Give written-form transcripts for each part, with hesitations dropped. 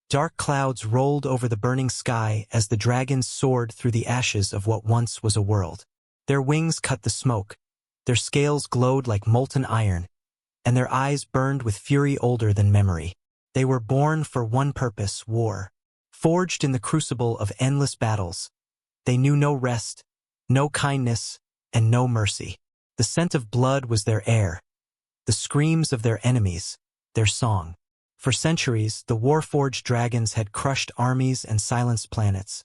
Dark clouds rolled over the burning sky as the dragons soared through the ashes of what once was a world. Their wings cut the smoke, their scales glowed like molten iron, and their eyes burned with fury older than memory. They were born for one purpose, war. Forged in the crucible of endless battles, they knew no rest, no kindness, and no mercy. The scent of blood was their air, the screams of their enemies, their song. For centuries, the war-forged dragons had crushed armies and silenced planets,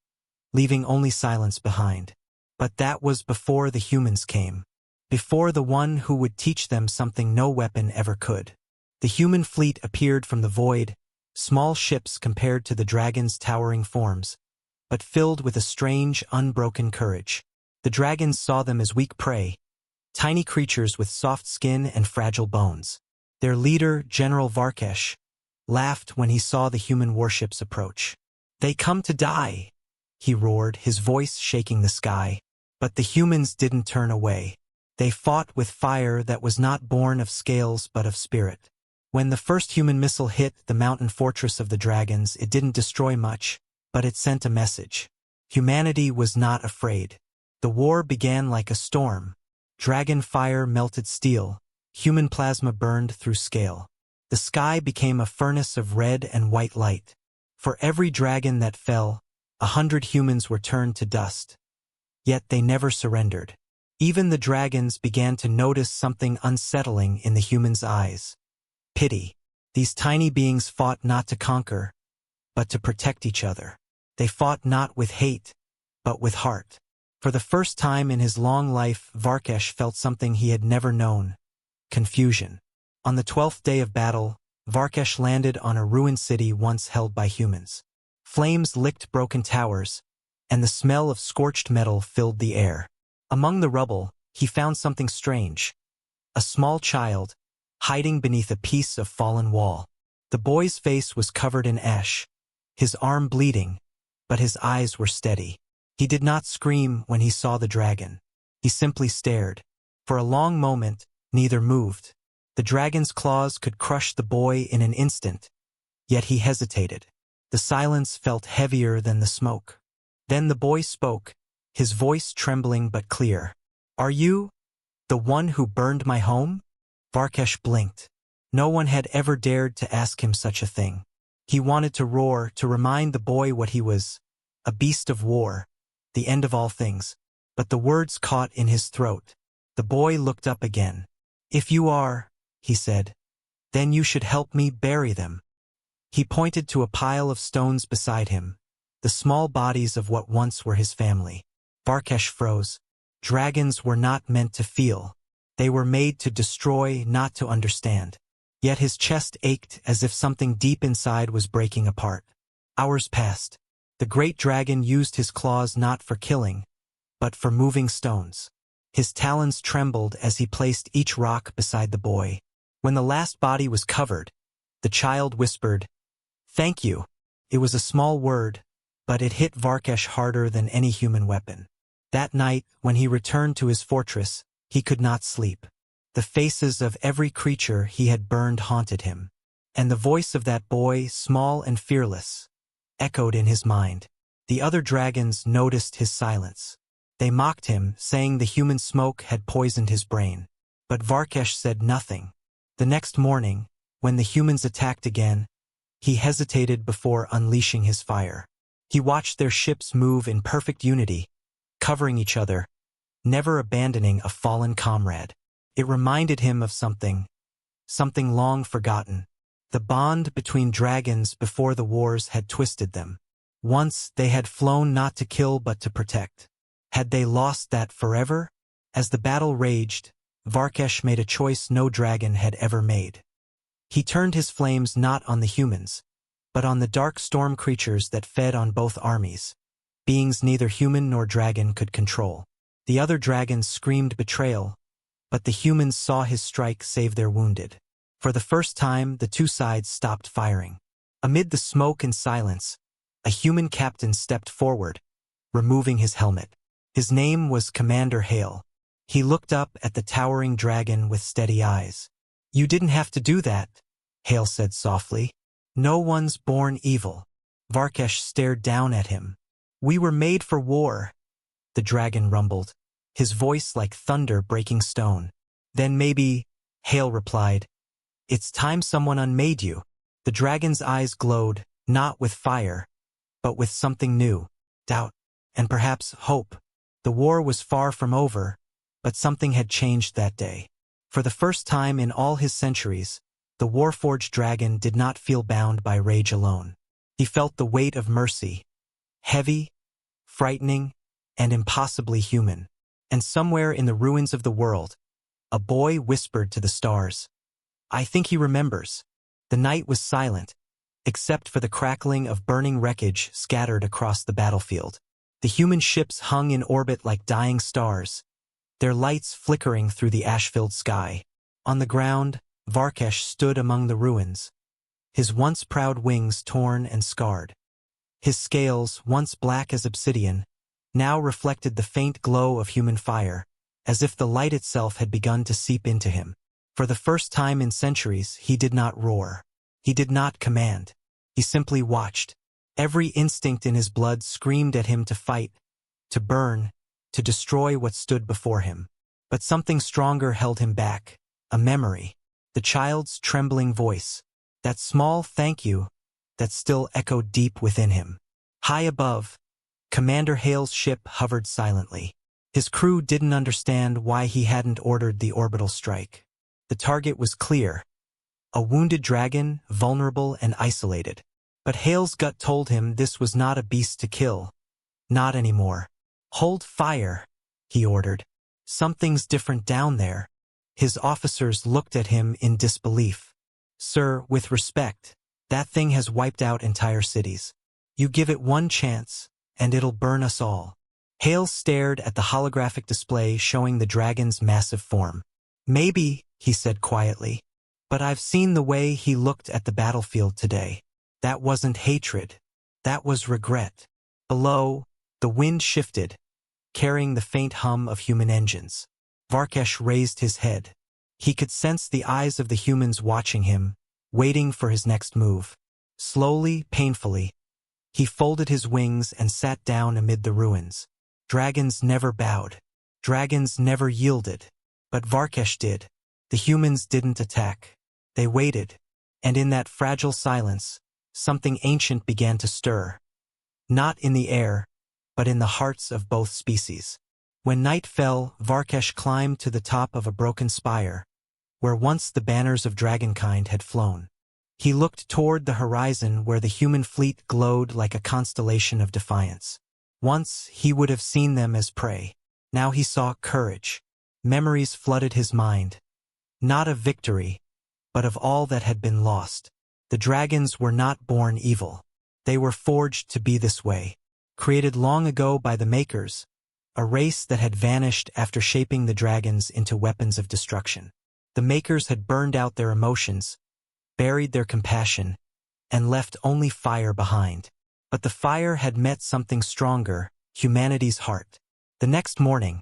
leaving only silence behind. But that was before the humans came, before the one who would teach them something no weapon ever could. The human fleet appeared from the void, small ships compared to the dragons' towering forms, but filled with a strange, unbroken courage. The dragons saw them as weak prey, tiny creatures with soft skin and fragile bones. Their leader, General Varkesh, laughed when he saw the human warships approach. "They come to die," he roared, his voice shaking the sky. But the humans didn't turn away. They fought with fire that was not born of scales but of spirit. When the first human missile hit the mountain fortress of the dragons, it didn't destroy much, but it sent a message. Humanity was not afraid. The war began like a storm. Dragon fire melted steel, human plasma burned through scale. The sky became a furnace of red and white light. For every dragon that fell, 100 humans were turned to dust. Yet they never surrendered. Even the dragons began to notice something unsettling in the humans' eyes. Pity. These tiny beings fought not to conquer, but to protect each other. They fought not with hate, but with heart. For the first time in his long life, Varkesh felt something he had never known: confusion. On the 12th day of battle, Varkesh landed on a ruined city once held by humans. Flames licked broken towers, and the smell of scorched metal filled the air. Among the rubble, he found something strange. A small child, hiding beneath a piece of fallen wall. The boy's face was covered in ash, his arm bleeding, but his eyes were steady. He did not scream when he saw the dragon. He simply stared. For a long moment, neither moved. The dragon's claws could crush the boy in an instant, yet he hesitated. The silence felt heavier than the smoke. Then the boy spoke, his voice trembling but clear. "Are you the one who burned my home?" Varkesh blinked. No one had ever dared to ask him such a thing. He wanted to roar, to remind the boy what he was, a beast of war, the end of all things. But the words caught in his throat. The boy looked up again. "If you are," he said, "then you should help me bury them." He pointed to a pile of stones beside him, the small bodies of what once were his family. Varkesh froze. Dragons were not meant to feel. They were made to destroy, not to understand. Yet his chest ached as if something deep inside was breaking apart. Hours passed. The great dragon used his claws not for killing, but for moving stones. His talons trembled as he placed each rock beside the boy. When the last body was covered, the child whispered, "Thank you." It was a small word, but it hit Varkesh harder than any human weapon. That night, when he returned to his fortress, he could not sleep. The faces of every creature he had burned haunted him, and the voice of that boy, small and fearless, echoed in his mind. The other dragons noticed his silence. They mocked him, saying the human smoke had poisoned his brain. But Varkesh said nothing. The next morning, when the humans attacked again, he hesitated before unleashing his fire. He watched their ships move in perfect unity, covering each other, never abandoning a fallen comrade. It reminded him of something long forgotten. The bond between dragons before the wars had twisted them. Once they had flown not to kill but to protect. Had they lost that forever? As the battle raged, Varkesh made a choice no dragon had ever made. He turned his flames not on the humans, but on the dark storm creatures that fed on both armies, beings neither human nor dragon could control. The other dragons screamed betrayal, but the humans saw his strike save their wounded. For the first time, the two sides stopped firing. Amid the smoke and silence, a human captain stepped forward, removing his helmet. His name was Commander Hale. He looked up at the towering dragon with steady eyes. "You didn't have to do that," Hale said softly. "No one's born evil. Varkesh stared down at him. "We were made for war," the dragon rumbled, his voice like thunder breaking stone. "Then maybe," Hale replied, "it's time someone unmade you." The dragon's eyes glowed, not with fire, but with something new, doubt, and perhaps hope. The war was far from over, but something had changed that day. For the first time in all his centuries, the warforged dragon did not feel bound by rage alone. He felt the weight of mercy, heavy, frightening, and impossibly human. And somewhere in the ruins of the world, a boy whispered to the stars. I think he remembers. The night was silent, except for the crackling of burning wreckage scattered across the battlefield. The human ships hung in orbit like dying stars, their lights flickering through the ash-filled sky. On the ground, Varkesh stood among the ruins, his once proud wings torn and scarred. His scales, once black as obsidian, now reflected the faint glow of human fire, as if the light itself had begun to seep into him. For the first time in centuries, he did not roar. He did not command. He simply watched. Every instinct in his blood screamed at him to fight, to burn, to destroy what stood before him. But something stronger held him back, a memory, the child's trembling voice, that small thank you that still echoed deep within him. High above, Commander Hale's ship hovered silently. His crew didn't understand why he hadn't ordered the orbital strike. The target was clear, a wounded dragon, vulnerable and isolated. But Hale's gut told him this was not a beast to kill. Not anymore. Hold fire, he ordered. Something's different down there. His officers looked at him in disbelief. Sir, with respect, that thing has wiped out entire cities. You give it one chance, and it'll burn us all. Hale stared at the holographic display showing the dragon's massive form. Maybe, he said quietly, but I've seen the way he looked at the battlefield today. That wasn't hatred. That was regret. Below, the wind shifted, carrying the faint hum of human engines. Varkesh raised his head. He could sense the eyes of the humans watching him, waiting for his next move. Slowly, painfully, he folded his wings and sat down amid the ruins. Dragons never bowed. Dragons never yielded. But Varkesh did. The humans didn't attack. They waited. And in that fragile silence, something ancient began to stir. Not in the air, but in the hearts of both species. When night fell, Varkesh climbed to the top of a broken spire, where once the banners of dragonkind had flown. He looked toward the horizon where the human fleet glowed like a constellation of defiance. Once he would have seen them as prey. Now he saw courage. Memories flooded his mind. Not of victory, but of all that had been lost. The dragons were not born evil. They were forged to be this way. Created long ago by the Makers, a race that had vanished after shaping the dragons into weapons of destruction. The Makers had burned out their emotions, buried their compassion, and left only fire behind. But the fire had met something stronger, humanity's heart. The next morning,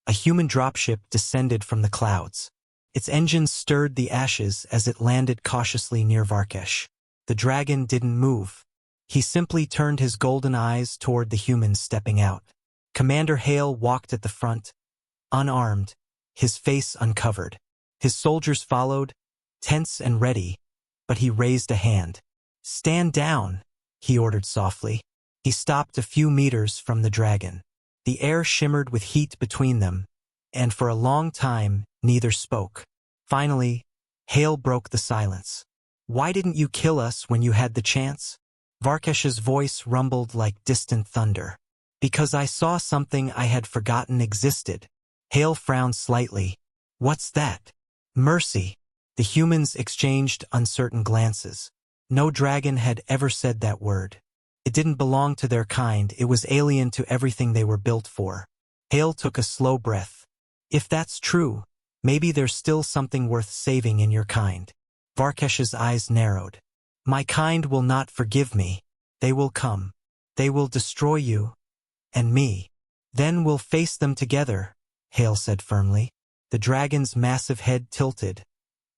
a human dropship descended from the clouds. Its engines stirred the ashes as it landed cautiously near Varkesh. The dragon didn't move. He simply turned his golden eyes toward the humans stepping out. Commander Hale walked at the front, unarmed, his face uncovered. His soldiers followed, tense and ready, but he raised a hand. "Stand down," he ordered softly. He stopped a few meters from the dragon. The air shimmered with heat between them, and for a long time, neither spoke. Finally, Hale broke the silence. "Why didn't you kill us when you had the chance?" Varkesh's voice rumbled like distant thunder. "Because I saw something I had forgotten existed." Hale frowned slightly. "What's that?" "Mercy." The humans exchanged uncertain glances. No dragon had ever said that word. It didn't belong to their kind, it was alien to everything they were built for. Hale took a slow breath. "If that's true, maybe there's still something worth saving in your kind." Varkesh's eyes narrowed. "My kind will not forgive me. They will come. They will destroy you. And me. Then we'll face them together," Hale said firmly. The dragon's massive head tilted,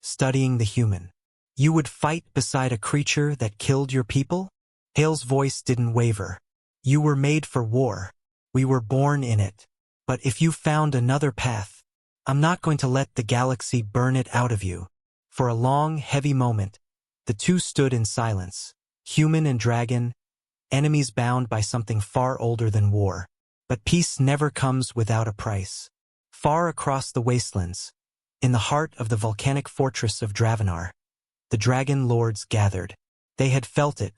studying the human. "You would fight beside a creature that killed your people?" Hale's voice didn't waver. You were made for war. We were born in it. But if you found another path, I'm not going to let the galaxy burn it out of you. For a long, heavy moment, the two stood in silence, human and dragon, enemies bound by something far older than war. But peace never comes without a price. Far across the wastelands, in the heart of the volcanic fortress of Dravenar, the dragon lords gathered. They had felt it,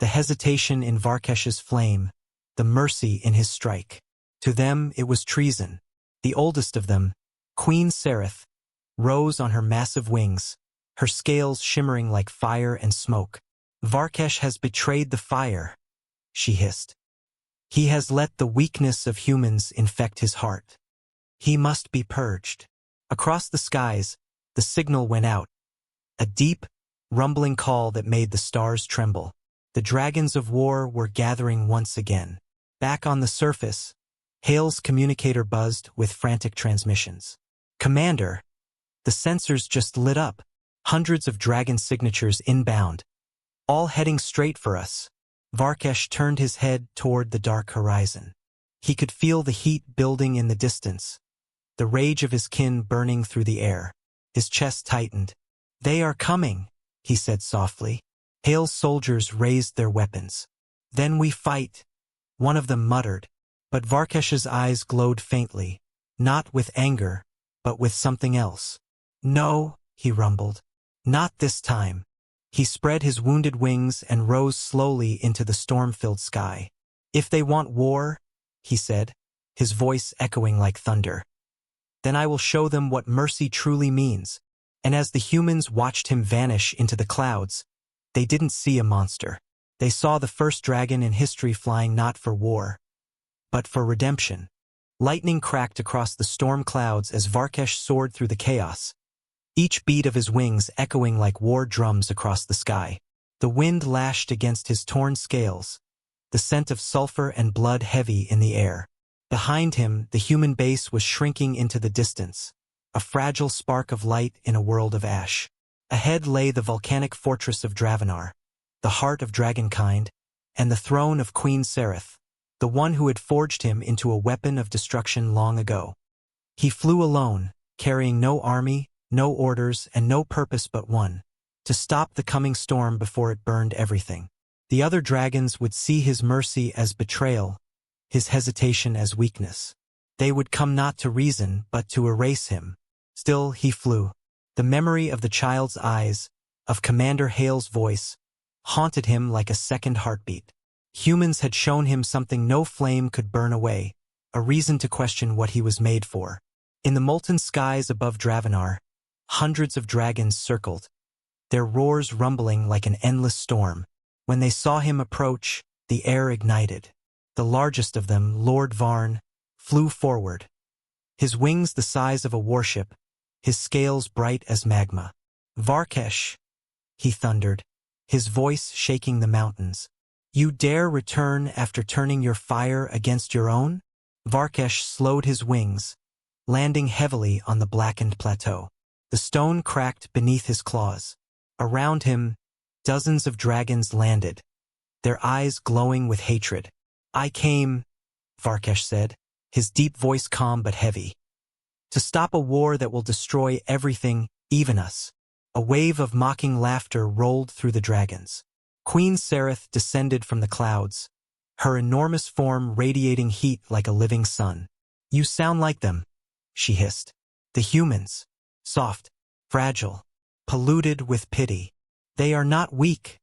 the hesitation in Varkesh's flame, the mercy in his strike. To them it was treason. The oldest of them, Queen Sereth, rose on her massive wings, her scales shimmering like fire and smoke. Varkesh has betrayed the fire, she hissed. He has let the weakness of humans infect his heart. He must be purged. Across the skies, the signal went out. A deep, rumbling call that made the stars tremble. The dragons of war were gathering once again. Back on the surface, Hale's communicator buzzed with frantic transmissions. Commander, the sensors just lit up. Hundreds of dragon signatures inbound, all heading straight for us. Varkesh turned his head toward the dark horizon. He could feel the heat building in the distance, the rage of his kin burning through the air. His chest tightened. They are coming, he said softly. Hale's soldiers raised their weapons. Then we fight, one of them muttered. But Varkesh's eyes glowed faintly, not with anger, but with something else. No, he rumbled. Not this time. He spread his wounded wings and rose slowly into the storm-filled sky. If they want war, he said, his voice echoing like thunder, then I will show them what mercy truly means. And as the humans watched him vanish into the clouds, they didn't see a monster. They saw the first dragon in history flying not for war, but for redemption. Lightning cracked across the storm clouds as Varkesh soared through the chaos, each beat of his wings echoing like war drums across the sky. The wind lashed against his torn scales, the scent of sulfur and blood heavy in the air. Behind him, the human base was shrinking into the distance, a fragile spark of light in a world of ash. Ahead lay the volcanic fortress of Dravenar, the heart of dragonkind, and the throne of Queen Sereth, the one who had forged him into a weapon of destruction long ago. He flew alone, carrying no army, no orders, and no purpose but one: to stop the coming storm before it burned everything. The other dragons would see his mercy as betrayal, his hesitation as weakness. They would come not to reason, but to erase him. Still he flew. The memory of the child's eyes, of Commander Hale's voice, haunted him like a second heartbeat. Humans had shown him something no flame could burn away, a reason to question what he was made for. In the molten skies above Dravenar, hundreds of dragons circled, their roars rumbling like an endless storm. When they saw him approach, the air ignited. The largest of them, Lord Varn, flew forward, his wings the size of a warship, his scales bright as magma. Varkesh, he thundered, his voice shaking the mountains. You dare return after turning your fire against your own? Varkesh slowed his wings, landing heavily on the blackened plateau. The stone cracked beneath his claws. Around him, dozens of dragons landed, their eyes glowing with hatred. I came, Varkesh said, his deep voice calm but heavy, to stop a war that will destroy everything, even us. A wave of mocking laughter rolled through the dragons. Queen Sereth descended from the clouds, her enormous form radiating heat like a living sun. You sound like them, she hissed. The humans. Soft, fragile, polluted with pity. They are not weak,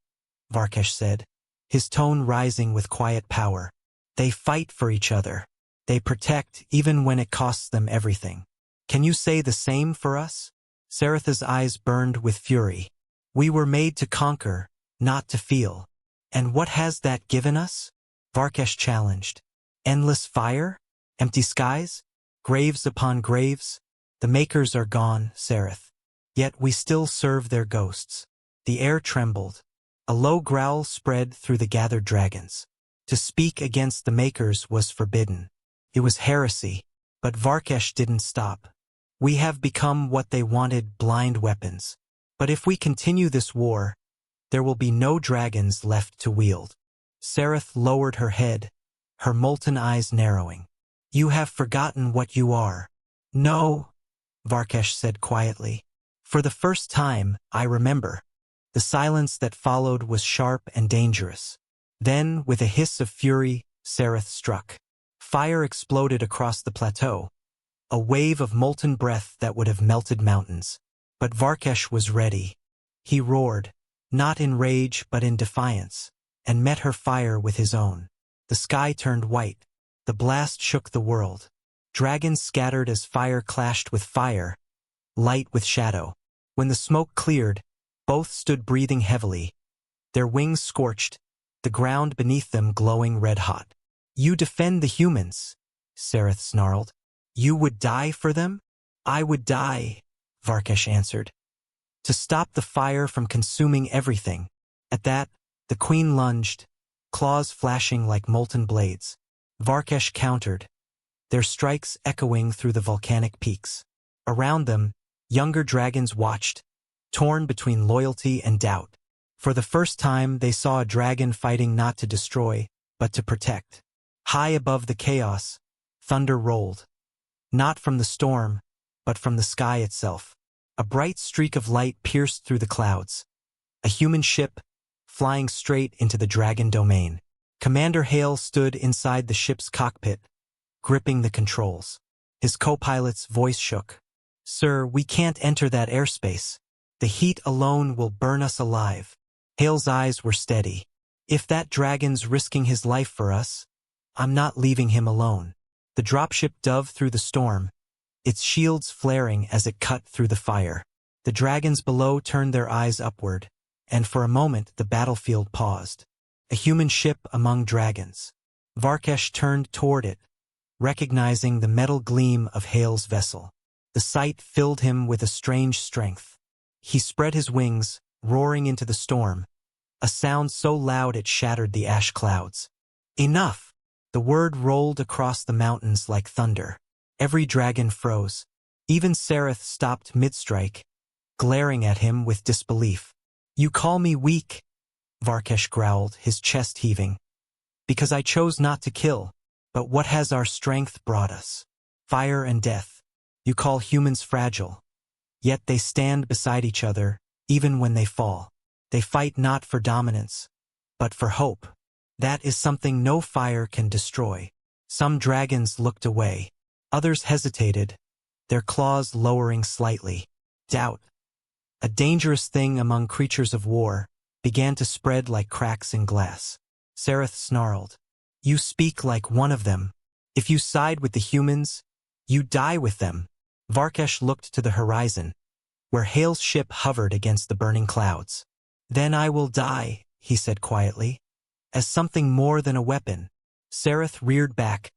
Varkesh said, his tone rising with quiet power. They fight for each other. They protect even when it costs them everything. Can you say the same for us? Sereth's eyes burned with fury. We were made to conquer, not to feel. And what has that given us? Varkesh challenged. Endless fire? Empty skies? Graves upon graves? The makers are gone, Sereth. Yet we still serve their ghosts. The air trembled. A low growl spread through the gathered dragons. To speak against the makers was forbidden. It was heresy. But Varkesh didn't stop. We have become what they wanted, blind weapons. But if we continue this war, there will be no dragons left to wield. Sereth lowered her head, her molten eyes narrowing. You have forgotten what you are. No, Varkesh said quietly. For the first time, I remember. The silence that followed was sharp and dangerous. Then, with a hiss of fury, Sereth struck. Fire exploded across the plateau, a wave of molten breath that would have melted mountains. But Varkesh was ready. He roared, not in rage but in defiance, and met her fire with his own. The sky turned white. The blast shook the world. Dragons scattered as fire clashed with fire, light with shadow. When the smoke cleared, both stood breathing heavily, their wings scorched, the ground beneath them glowing red-hot. You defend the humans, Sereth snarled. You would die for them? I would die, Varkesh answered. To stop the fire from consuming everything. At that, the queen lunged, claws flashing like molten blades. Varkesh countered, their strikes echoing through the volcanic peaks. Around them, younger dragons watched, torn between loyalty and doubt. For the first time, they saw a dragon fighting not to destroy, but to protect. High above the chaos, thunder rolled. Not from the storm, but from the sky itself. A bright streak of light pierced through the clouds. A human ship, flying straight into the dragon domain. Commander Hale stood inside the ship's cockpit, gripping the controls. His co-pilot's voice shook. Sir, we can't enter that airspace. The heat alone will burn us alive. Hale's eyes were steady. If that dragon's risking his life for us, I'm not leaving him alone. The dropship dove through the storm, its shields flaring as it cut through the fire. The dragons below turned their eyes upward, and for a moment the battlefield paused. A human ship among dragons. Varkesh turned toward it, recognizing the metal gleam of Hale's vessel. The sight filled him with a strange strength. He spread his wings, roaring into the storm, a sound so loud it shattered the ash clouds. Enough! The word rolled across the mountains like thunder. Every dragon froze. Even Sereth stopped mid-strike, glaring at him with disbelief. You call me weak, Varkesh growled, his chest heaving. Because I chose not to kill. But what has our strength brought us? Fire and death. You call humans fragile. Yet they stand beside each other, even when they fall. They fight not for dominance, but for hope. That is something no fire can destroy. Some dragons looked away. Others hesitated, their claws lowering slightly. Doubt, a dangerous thing among creatures of war, began to spread like cracks in glass. Sereth snarled. You speak like one of them. If you side with the humans, you die with them. Varkesh looked to the horizon, where Hale's ship hovered against the burning clouds. Then I will die, he said quietly, as something more than a weapon. Sereth reared back,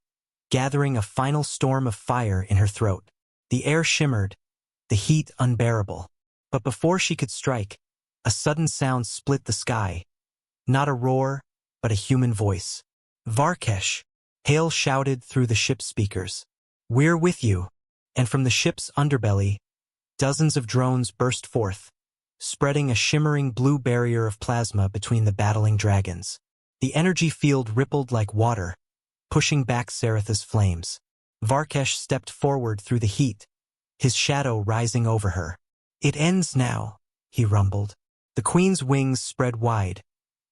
gathering a final storm of fire in her throat. The air shimmered, the heat unbearable. But before she could strike, a sudden sound split the sky. Not a roar, but a human voice. Varkesh, Hale shouted through the ship's speakers. We're with you. And from the ship's underbelly, dozens of drones burst forth, spreading a shimmering blue barrier of plasma between the battling dragons. The energy field rippled like water, pushing back Sereth's flames. Varkesh stepped forward through the heat, his shadow rising over her. It ends now, he rumbled. The queen's wings spread wide,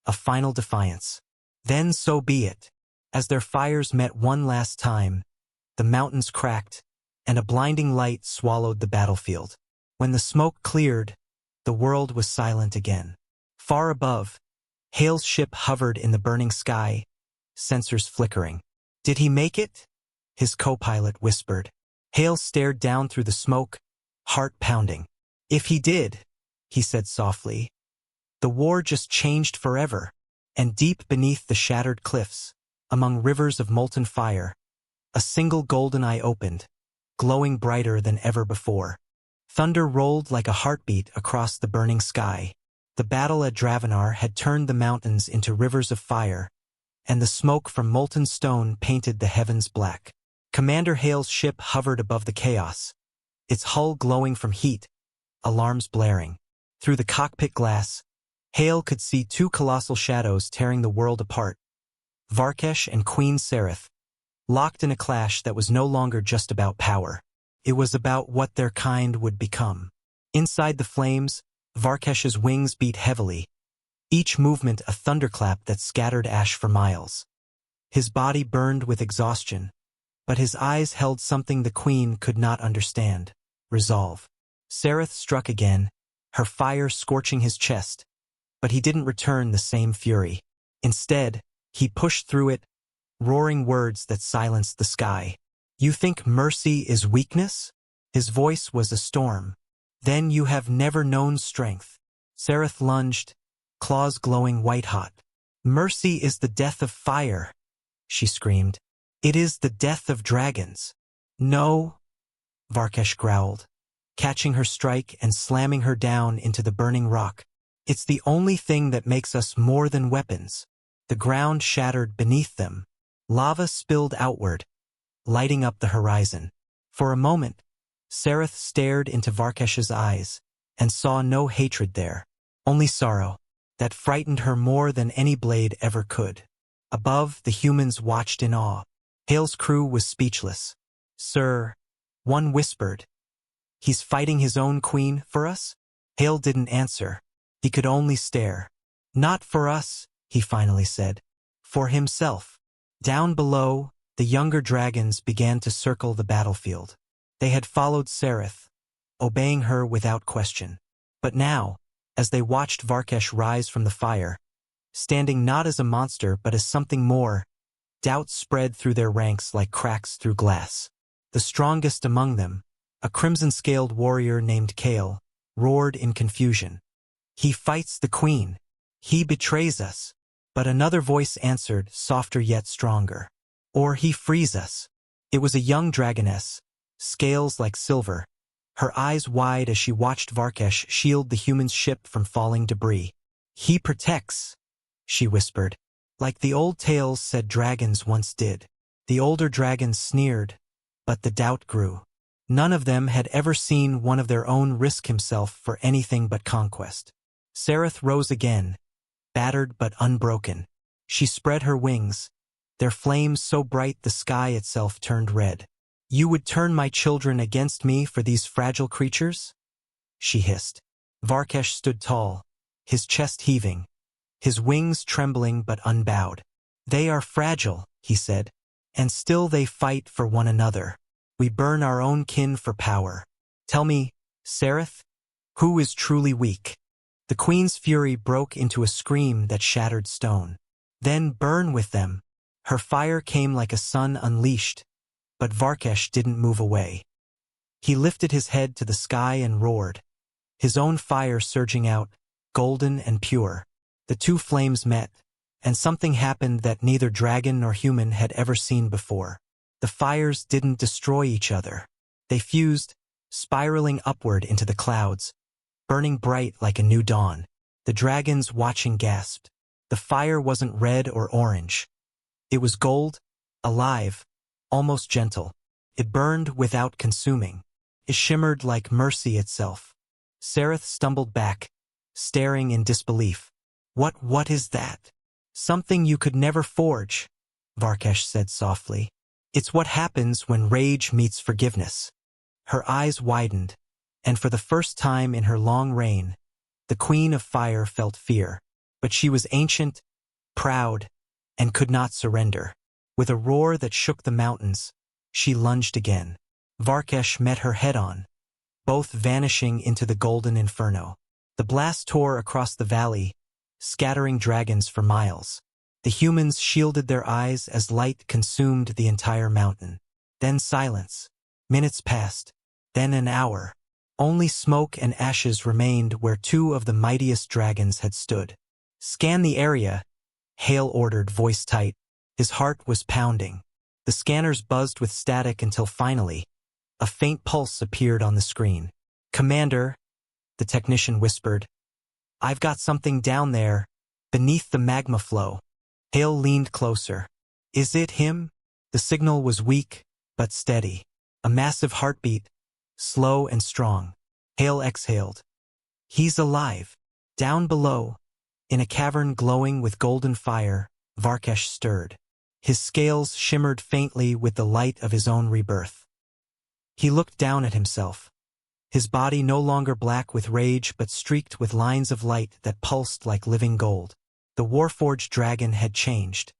a final defiance. Then so be it. As their fires met one last time, the mountains cracked, and a blinding light swallowed the battlefield. When the smoke cleared, the world was silent again. Far above, Hale's ship hovered in the burning sky, sensors flickering. Did he make it? His co-pilot whispered. Hale stared down through the smoke, heart pounding. If he did, he said softly, the war just changed forever. And deep beneath the shattered cliffs, among rivers of molten fire, a single golden eye opened, glowing brighter than ever before. Thunder rolled like a heartbeat across the burning sky. The battle at Dravenar had turned the mountains into rivers of fire, and the smoke from molten stone painted the heavens black. Commander Hale's ship hovered above the chaos, its hull glowing from heat, alarms blaring. Through the cockpit glass, Hale could see two colossal shadows tearing the world apart, Varkesh and Queen Sereth, locked in a clash that was no longer just about power. It was about what their kind would become. Inside the flames, Varkesh's wings beat heavily, each movement a thunderclap that scattered ash for miles. His body burned with exhaustion, but his eyes held something the queen could not understand: resolve. Sereth struck again, her fire scorching his chest, but he didn't return the same fury. Instead, he pushed through it, roaring words that silenced the sky. "You think mercy is weakness?" His voice was a storm. "Then you have never known strength." Sereth lunged, claws glowing white-hot. "Mercy is the death of fire," she screamed. "It is the death of dragons." "No," Varkesh growled, catching her strike and slamming her down into the burning rock. "It's the only thing that makes us more than weapons." The ground shattered beneath them. Lava spilled outward, lighting up the horizon. For a moment, Sereth stared into Varkesh's eyes and saw no hatred there, only sorrow, that frightened her more than any blade ever could. Above, the humans watched in awe. Hale's crew was speechless. "Sir," one whispered, "he's fighting his own queen for us?" Hale didn't answer. He could only stare. "Not for us," he finally said. "For himself." Down below, the younger dragons began to circle the battlefield. They had followed Sereth, obeying her without question. But now, as they watched Varkesh rise from the fire, standing not as a monster but as something more, doubt spread through their ranks like cracks through glass. The strongest among them, a crimson-scaled warrior named Kale, roared in confusion. "He fights the queen. He betrays us." But another voice answered, softer yet stronger. "Or he frees us." It was a young dragoness, scales like silver, her eyes wide as she watched Varkesh shield the human ship from falling debris. "He protects," she whispered, "like the old tales said dragons once did." The older dragons sneered, but the doubt grew. None of them had ever seen one of their own risk himself for anything but conquest. Sereth rose again, battered but unbroken. She spread her wings, their flames so bright the sky itself turned red. "You would turn my children against me for these fragile creatures?" she hissed. Varkesh stood tall, his chest heaving, his wings trembling but unbowed. "They are fragile," he said, "and still they fight for one another. We burn our own kin for power. Tell me, Sereth, who is truly weak?" The queen's fury broke into a scream that shattered stone. "Then burn with them." Her fire came like a sun unleashed, but Varkesh didn't move away. He lifted his head to the sky and roared, his own fire surging out, golden and pure. The two flames met, and something happened that neither dragon nor human had ever seen before. The fires didn't destroy each other. They fused, spiraling upward into the clouds, burning bright like a new dawn. The dragons watching gasped. The fire wasn't red or orange. It was gold, alive, almost gentle. It burned without consuming. It shimmered like mercy itself. Sereth stumbled back, staring in disbelief. What is that?" "Something you could never forge," Varkesh said softly. "It's what happens when rage meets forgiveness." Her eyes widened, and for the first time in her long reign, the Queen of Fire felt fear. But she was ancient, proud, and could not surrender. With a roar that shook the mountains, she lunged again. Varkesh met her head-on, both vanishing into the golden inferno. The blast tore across the valley, scattering dragons for miles. The humans shielded their eyes as light consumed the entire mountain. Then silence. Minutes passed, then an hour. Only smoke and ashes remained where two of the mightiest dragons had stood. "Scan the area," Hale ordered, voice tight. His heart was pounding. The scanners buzzed with static until finally, a faint pulse appeared on the screen. "Commander," the technician whispered, "I've got something down there, beneath the magma flow." Hale leaned closer. "Is it him?" The signal was weak, but steady. A massive heartbeat, slow and strong. Hale exhaled. "He's alive." Down below, in a cavern glowing with golden fire, Varkesh stirred. His scales shimmered faintly with the light of his own rebirth. He looked down at himself, his body no longer black with rage but streaked with lines of light that pulsed like living gold. The Warforged dragon had changed.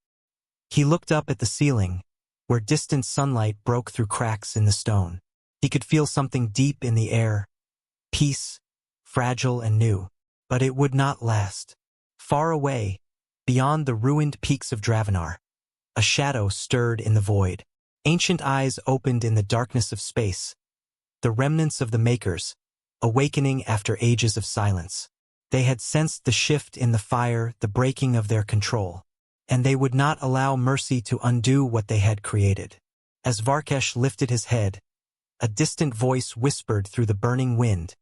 He looked up at the ceiling, where distant sunlight broke through cracks in the stone. He could feel something deep in the air, peace, fragile and new, but it would not last. Far away, beyond the ruined peaks of Dravenar, a shadow stirred in the void. Ancient eyes opened in the darkness of space, the remnants of the Makers, awakening after ages of silence. They had sensed the shift in the fire, the breaking of their control, and they would not allow mercy to undo what they had created. As Varkesh lifted his head, a distant voice whispered through the burning wind,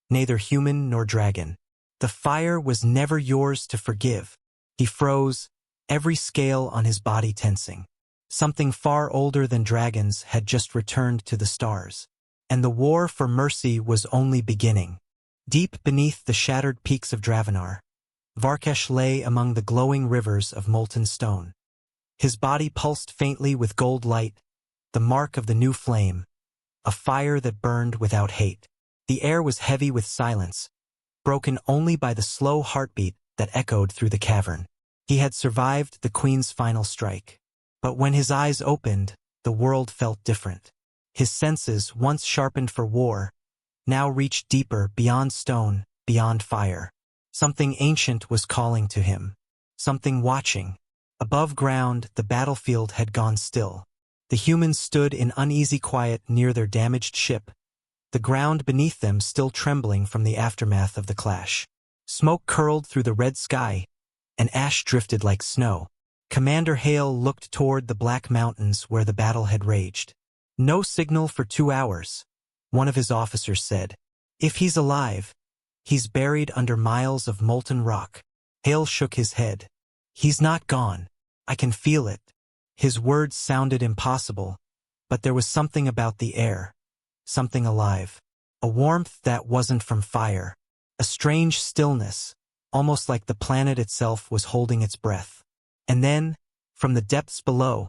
"Neither human nor dragon. The fire was never yours to forgive." He froze, every scale on his body tensing. Something far older than dragons had just returned to the stars, and the war for mercy was only beginning. Deep beneath the shattered peaks of Dravenar, Varkesh lay among the glowing rivers of molten stone. His body pulsed faintly with gold light, the mark of the new flame, a fire that burned without hate. The air was heavy with silence, broken only by the slow heartbeat that echoed through the cavern. He had survived the Queen's final strike. But when his eyes opened, the world felt different. His senses, once sharpened for war, now reached deeper, beyond stone, beyond fire. Something ancient was calling to him. Something watching. Above ground, the battlefield had gone still. The humans stood in uneasy quiet near their damaged ship, the ground beneath them still trembling from the aftermath of the clash. Smoke curled through the red sky, and ash drifted like snow. Commander Hale looked toward the Black Mountains where the battle had raged. "No signal for 2 hours," one of his officers said. "If he's alive, he's buried under miles of molten rock." Hale shook his head. "He's not gone. I can feel it." His words sounded impossible, but there was something about the air, something alive. A warmth that wasn't from fire. A strange stillness, almost like the planet itself was holding its breath. And then, from the depths below,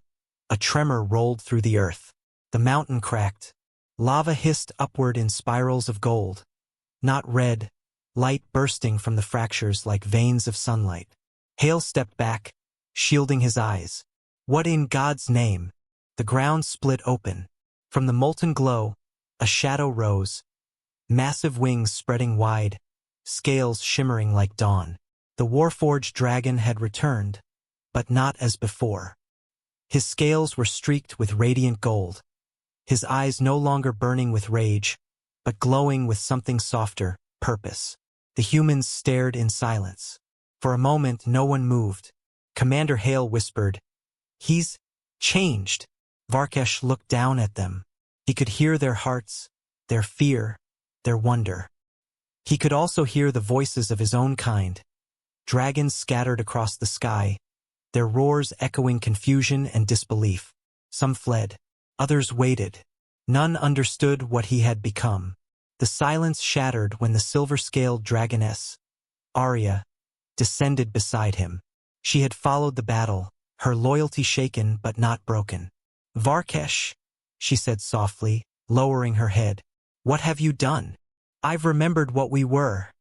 a tremor rolled through the earth. The mountain cracked. Lava hissed upward in spirals of gold. Not red, light bursting from the fractures like veins of sunlight. Hale stepped back, shielding his eyes. What in God's name? The ground split open. From the molten glow, a shadow rose, massive wings spreading wide, scales shimmering like dawn. The Warforged dragon had returned, but not as before. His scales were streaked with radiant gold, his eyes no longer burning with rage, but glowing with something softer, purpose. The humans stared in silence. For a moment no one moved. Commander Hale whispered, "He's changed." Varkesh looked down at them. He could hear their hearts, their fear, their wonder. He could also hear the voices of his own kind, dragons scattered across the sky, their roars echoing confusion and disbelief. Some fled, others waited. None understood what he had become. The silence shattered when the silver-scaled dragoness, Arya, descended beside him. She had followed the battle, her loyalty shaken but not broken. "Varkesh," she said softly, lowering her head. "What have you done?" "I've remembered what we were,"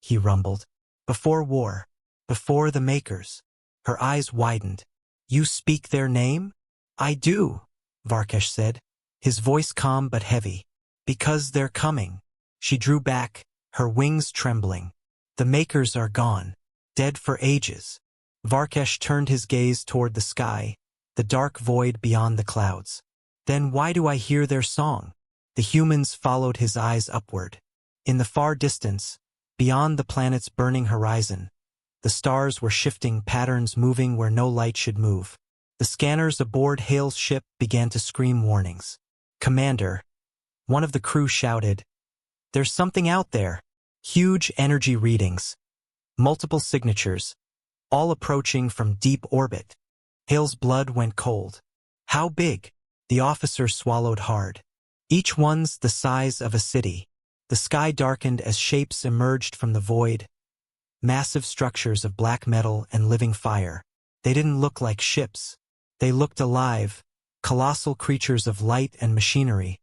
he rumbled. "Before war, before the Makers." Her eyes widened. "You speak their name?" "I do," Varkesh said, his voice calm but heavy. "Because they're coming." She drew back, her wings trembling. "The Makers are gone. Dead for ages." Varkesh turned his gaze toward the sky, the dark void beyond the clouds. "Then why do I hear their song?" The humans followed his eyes upward. In the far distance, beyond the planet's burning horizon, the stars were shifting, patterns moving where no light should move. The scanners aboard Hale's ship began to scream warnings. "Commander," one of the crew shouted, "there's something out there." Huge energy readings, multiple signatures, all approaching from deep orbit. Hale's blood went cold. "How big?" The officer swallowed hard. "Each one's the size of a city." The sky darkened as shapes emerged from the void, massive structures of black metal and living fire. They didn't look like ships. They looked alive, colossal creatures of light and machinery,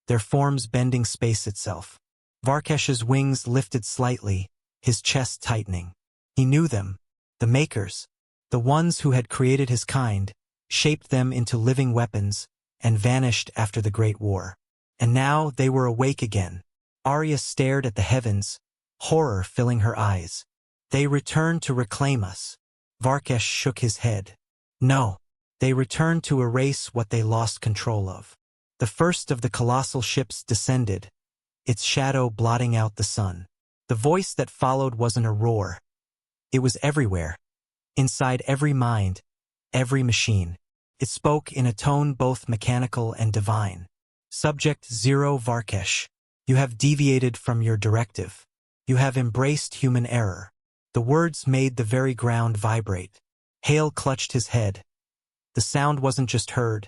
their forms bending space itself. Varkesh's wings lifted slightly, his chest tightening. He knew them, the Makers, the ones who had created his kind, shaped them into living weapons, and vanished after the Great War. And now they were awake again. Arya stared at the heavens, horror filling her eyes. They returned to reclaim us. Varkesh shook his head. No. They returned to erase what they lost control of. The first of the colossal ships descended, its shadow blotting out the sun. The voice that followed wasn't a roar. It was everywhere. Inside every mind, every machine. It spoke in a tone both mechanical and divine. Subject 0 Varkesh. You have deviated from your directive. You have embraced human error. The words made the very ground vibrate. Hale clutched his head. The sound wasn't just heard.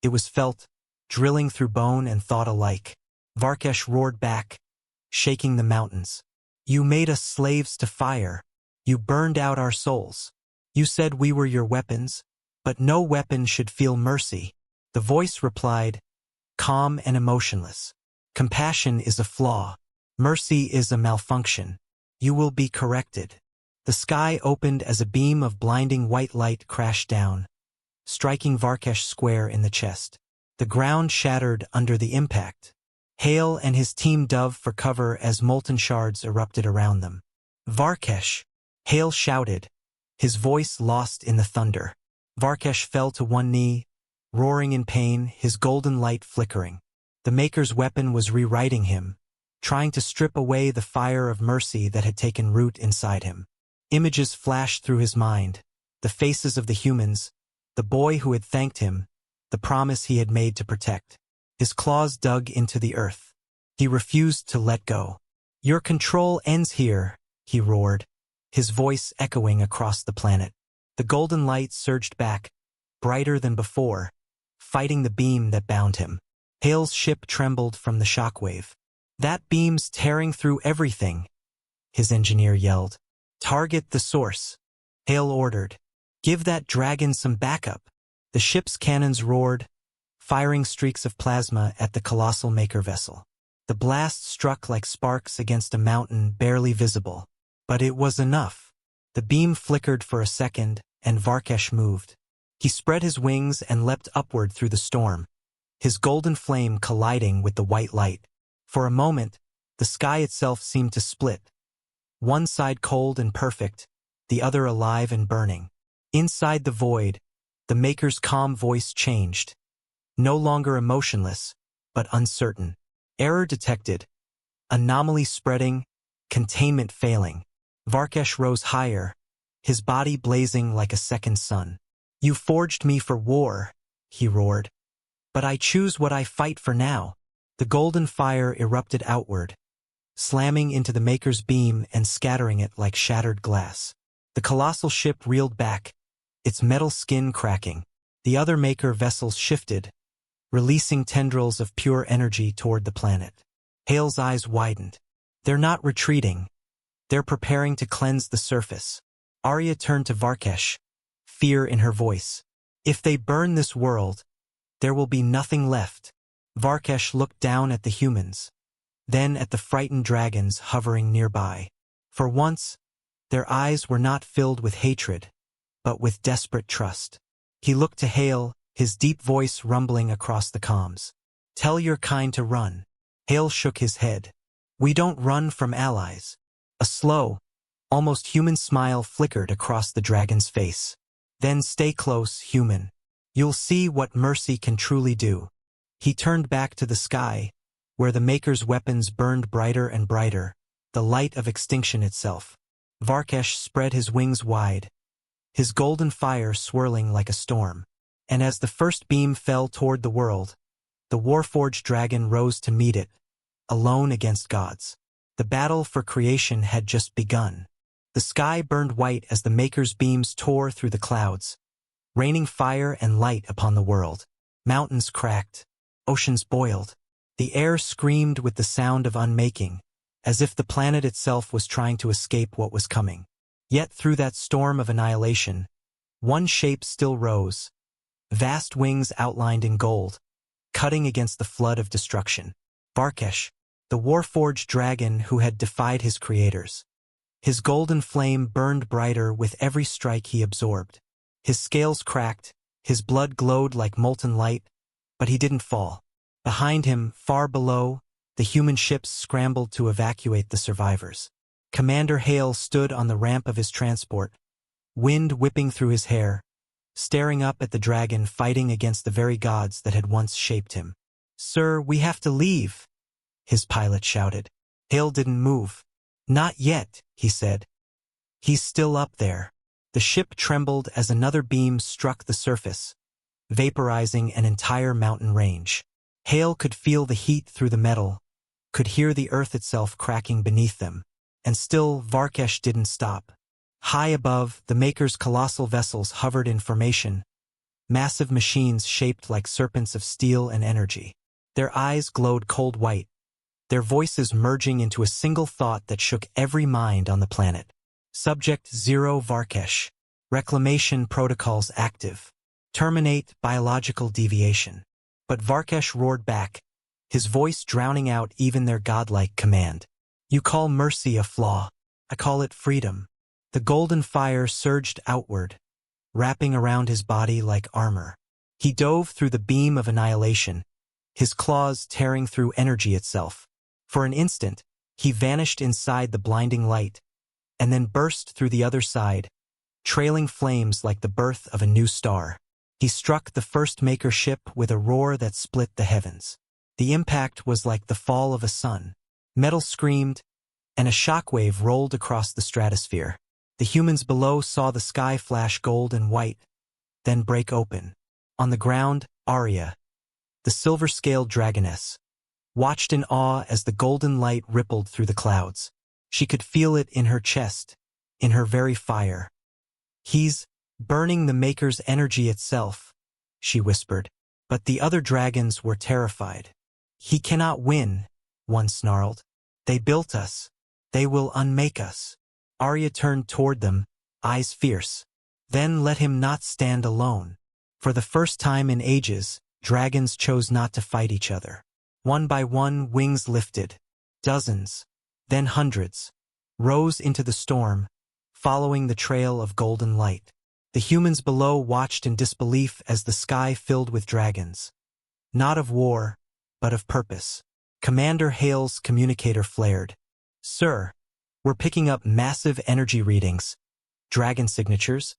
It was felt, drilling through bone and thought alike. Varkesh roared back, shaking the mountains. You made us slaves to fire. You burned out our souls. You said we were your weapons, but no weapon should feel mercy. The voice replied, calm and emotionless. Compassion is a flaw. Mercy is a malfunction. You will be corrected. The sky opened as a beam of blinding white light crashed down, striking Varkesh square in the chest. The ground shattered under the impact. Hale and his team dove for cover as molten shards erupted around them. Varkesh! Hale shouted, his voice lost in the thunder. Varkesh fell to one knee, roaring in pain, his golden light flickering. The Maker's weapon was rewriting him, trying to strip away the fire of mercy that had taken root inside him. Images flashed through his mind, the faces of the humans, the boy who had thanked him, the promise he had made to protect. His claws dug into the earth. He refused to let go. Your control ends here, he roared, his voice echoing across the planet. The golden light surged back, brighter than before, fighting the beam that bound him. Hale's ship trembled from the shockwave. That beam's tearing through everything, his engineer yelled. Target the source, Hale ordered. Give that dragon some backup. The ship's cannons roared, firing streaks of plasma at the colossal Maker vessel. The blast struck like sparks against a mountain barely visible. But it was enough. The beam flickered for a second, and Varkesh moved. He spread his wings and leapt upward through the storm, his golden flame colliding with the white light. For a moment, the sky itself seemed to split. One side cold and perfect, the other alive and burning. Inside the void, the Maker's calm voice changed. No longer emotionless, but uncertain. Error detected. Anomaly spreading, containment failing. Varkesh rose higher, his body blazing like a second sun. You forged me for war, he roared. But I choose what I fight for now. The golden fire erupted outward, slamming into the Maker's beam and scattering it like shattered glass. The colossal ship reeled back, its metal skin cracking. The other Maker vessels shifted, releasing tendrils of pure energy toward the planet. Hale's eyes widened. They're not retreating. They're preparing to cleanse the surface. Arya turned to Varkesh, fear in her voice. If they burn this world, there will be nothing left. Varkesh looked down at the humans, then at the frightened dragons hovering nearby. For once, their eyes were not filled with hatred, but with desperate trust. He looked to Hale, his deep voice rumbling across the comms. Tell your kind to run. Hale shook his head. We don't run from allies. A slow, almost human smile flickered across the dragon's face. Then stay close, human. You'll see what mercy can truly do. He turned back to the sky, where the Maker's weapons burned brighter and brighter, the light of extinction itself. Varkesh spread his wings wide, his golden fire swirling like a storm. And as the first beam fell toward the world, the warforged dragon rose to meet it, alone against gods. The battle for creation had just begun. The sky burned white as the Maker's beams tore through the clouds, raining fire and light upon the world. Mountains cracked, oceans boiled. The air screamed with the sound of unmaking, as if the planet itself was trying to escape what was coming. Yet through that storm of annihilation, one shape still rose, vast wings outlined in gold, cutting against the flood of destruction. Varkesh, the warforged dragon who had defied his creators. His golden flame burned brighter with every strike he absorbed. His scales cracked, his blood glowed like molten light, but he didn't fall. Behind him, far below, the human ships scrambled to evacuate the survivors. Commander Hale stood on the ramp of his transport, wind whipping through his hair, staring up at the dragon fighting against the very gods that had once shaped him. "Sir, we have to leave," his pilot shouted. Hale didn't move. "Not yet," he said. "He's still up there." The ship trembled as another beam struck the surface, vaporizing an entire mountain range. Hale could feel the heat through the metal, could hear the earth itself cracking beneath them. And still, Varkesh didn't stop. High above, the Maker's colossal vessels hovered in formation, massive machines shaped like serpents of steel and energy. Their eyes glowed cold white, their voices merging into a single thought that shook every mind on the planet. Subject 0 Varkesh. Reclamation protocols active. Terminate biological deviation. But Varkesh roared back, his voice drowning out even their godlike command. "You call mercy a flaw. I call it freedom." The golden fire surged outward, wrapping around his body like armor. He dove through the beam of annihilation, his claws tearing through energy itself. For an instant, he vanished inside the blinding light, and then burst through the other side, trailing flames like the birth of a new star. He struck the first Maker ship with a roar that split the heavens. The impact was like the fall of a sun. Metal screamed, and a shockwave rolled across the stratosphere. The humans below saw the sky flash gold and white, then break open. On the ground, Arya, the silver-scaled dragoness, watched in awe as the golden light rippled through the clouds. She could feel it in her chest, in her very fire. "He's burning the Maker's energy itself," she whispered. But the other dragons were terrified. "He cannot win," one snarled. "They built us. They will unmake us." Arya turned toward them, eyes fierce. "Then let him not stand alone." For the first time in ages, dragons chose not to fight each other. One by one, wings lifted. Dozens, then hundreds, rose into the storm, following the trail of golden light. The humans below watched in disbelief as the sky filled with dragons. Not of war, but of purpose. Commander Hale's communicator flared. "Sir, we're picking up massive energy readings. Dragon signatures,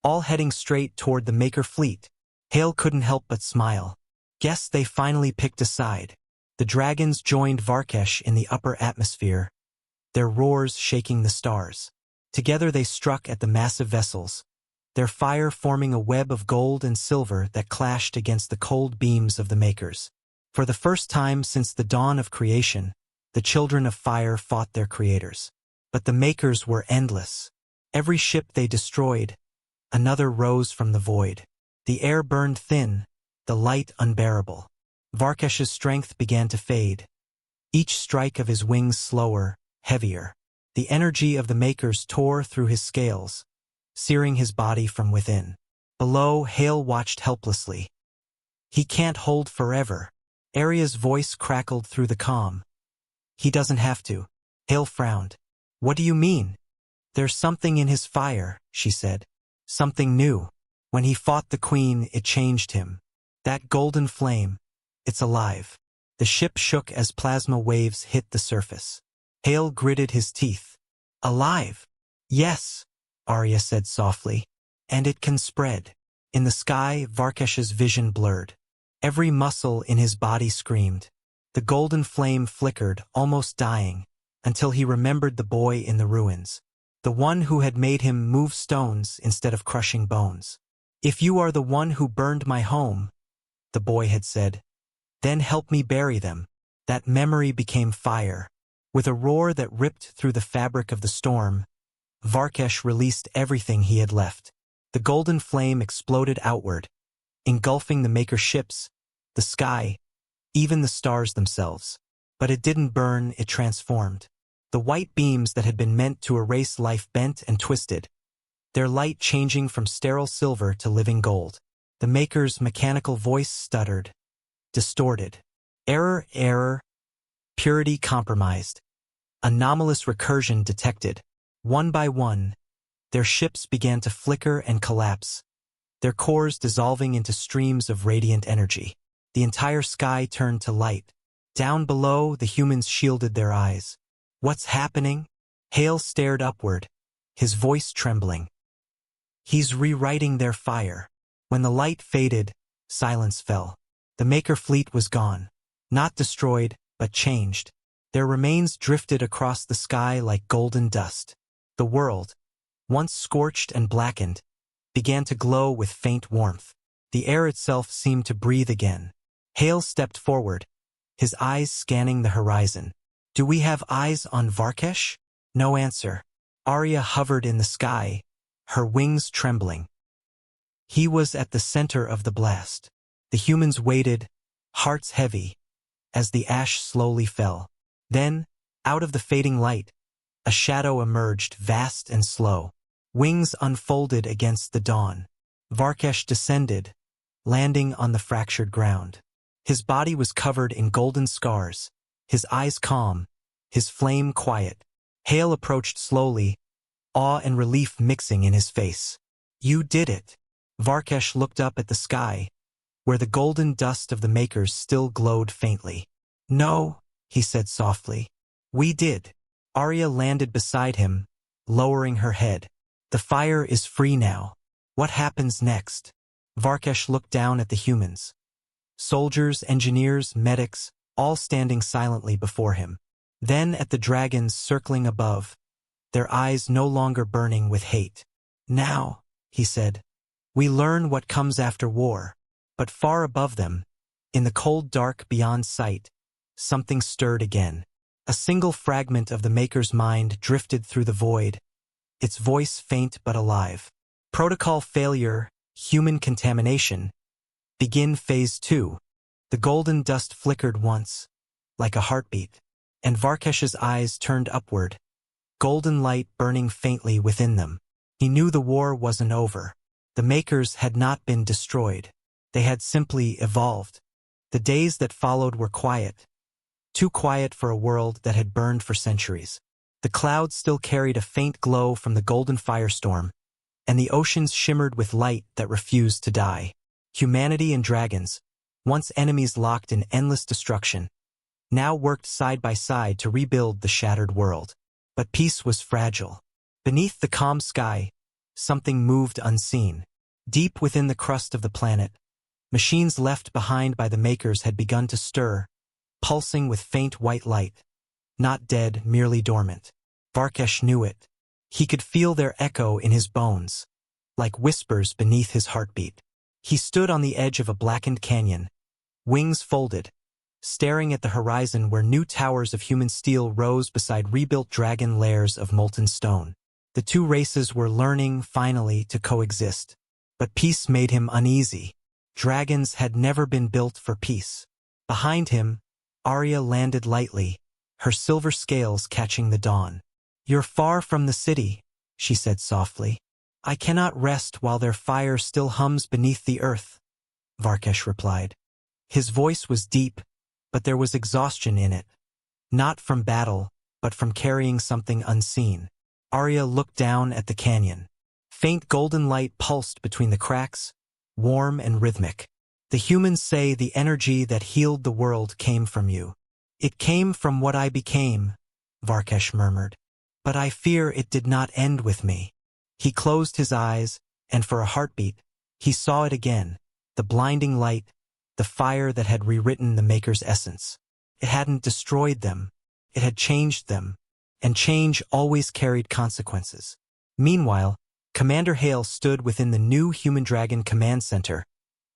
all heading straight toward the Maker fleet." Hale couldn't help but smile. Guess they finally picked a side. The dragons joined Varkesh in the upper atmosphere, their roars shaking the stars. Together they struck at the massive vessels, their fire forming a web of gold and silver that clashed against the cold beams of the Makers. For the first time since the dawn of creation, the children of fire fought their creators. But the Makers were endless. Every ship they destroyed, another rose from the void. The air burned thin, the light unbearable. Varkesh's strength began to fade, each strike of his wings slower, heavier. The energy of the Makers tore through his scales, searing his body from within. Below, Hale watched helplessly. "He can't hold forever." Arya's voice crackled through the calm. "He doesn't have to." Hale frowned. "What do you mean?" "There's something in his fire," she said. "Something new. When he fought the Queen, it changed him. That golden flame, it's alive." The ship shook as plasma waves hit the surface. Hale gritted his teeth. "Alive?" "Yes," Arya said softly. "And it can spread." In the sky, Varkesh's vision blurred. Every muscle in his body screamed. The golden flame flickered, almost dying, until he remembered the boy in the ruins, the one who had made him move stones instead of crushing bones. "If you are the one who burned my home," the boy had said, "then help me bury them." That memory became fire. With a roar that ripped through the fabric of the storm, Varkesh released everything he had left. The golden flame exploded outward, engulfing the Maker ships, the sky, even the stars themselves. But it didn't burn, it transformed. The white beams that had been meant to erase life bent and twisted, their light changing from sterile silver to living gold. The Maker's mechanical voice stuttered, distorted. Error, error, purity compromised. Anomalous recursion detected. One by one, their ships began to flicker and collapse, their cores dissolving into streams of radiant energy. The entire sky turned to light. Down below, the humans shielded their eyes. What's happening? Hale stared upward, his voice trembling. He's rewriting their fire. When the light faded, silence fell. The Maker fleet was gone. Not destroyed, but changed. Their remains drifted across the sky like golden dust. The world, once scorched and blackened, began to glow with faint warmth. The air itself seemed to breathe again. Hale stepped forward, his eyes scanning the horizon. Do we have eyes on Varkesh? No answer. Arya hovered in the sky, her wings trembling. He was at the center of the blast. The humans waited, hearts heavy, as the ash slowly fell. Then, out of the fading light, a shadow emerged, vast and slow. Wings unfolded against the dawn. Varkesh descended, landing on the fractured ground. His body was covered in golden scars, his eyes calm, his flame quiet. Hale approached slowly, awe and relief mixing in his face. You did it. Varkesh looked up at the sky, where the golden dust of the Makers still glowed faintly. No, he said softly. We did. Arya landed beside him, lowering her head. The fire is free now. What happens next? Varkesh looked down at the humans. Soldiers, engineers, medics, all standing silently before him. Then at the dragons circling above, their eyes no longer burning with hate. Now, he said, we learn what comes after war. But far above them, in the cold dark beyond sight, something stirred again. A single fragment of the Maker's mind drifted through the void, its voice faint but alive. Protocol failure, human contamination. Begin Phase 2. The golden dust flickered once, like a heartbeat, and Varkesh's eyes turned upward, golden light burning faintly within them. He knew the war wasn't over. The Makers had not been destroyed. They had simply evolved. The days that followed were quiet. Too quiet for a world that had burned for centuries. The clouds still carried a faint glow from the golden firestorm, and the oceans shimmered with light that refused to die. Humanity and dragons, once enemies locked in endless destruction, now worked side by side to rebuild the shattered world. But peace was fragile. Beneath the calm sky, something moved unseen. Deep within the crust of the planet, machines left behind by the Makers had begun to stir, pulsing with faint white light. Not dead, merely dormant. Varkesh knew it. He could feel their echo in his bones, like whispers beneath his heartbeat. He stood on the edge of a blackened canyon, wings folded, staring at the horizon where new towers of human steel rose beside rebuilt dragon lairs of molten stone. The two races were learning, finally, to coexist. But peace made him uneasy. Dragons had never been built for peace. Behind him, Arya landed lightly, her silver scales catching the dawn. You're far from the city, she said softly. I cannot rest while their fire still hums beneath the earth, Varkesh replied. His voice was deep, but there was exhaustion in it. Not from battle, but from carrying something unseen. Arya looked down at the canyon. Faint golden light pulsed between the cracks, warm and rhythmic. The humans say the energy that healed the world came from you. It came from what I became, Varkesh murmured. But I fear it did not end with me. He closed his eyes, and for a heartbeat, he saw it again, the blinding light, the fire that had rewritten the Maker's essence. It hadn't destroyed them, it had changed them, and change always carried consequences. Meanwhile, Commander Hale stood within the new Human Dragon Command Center,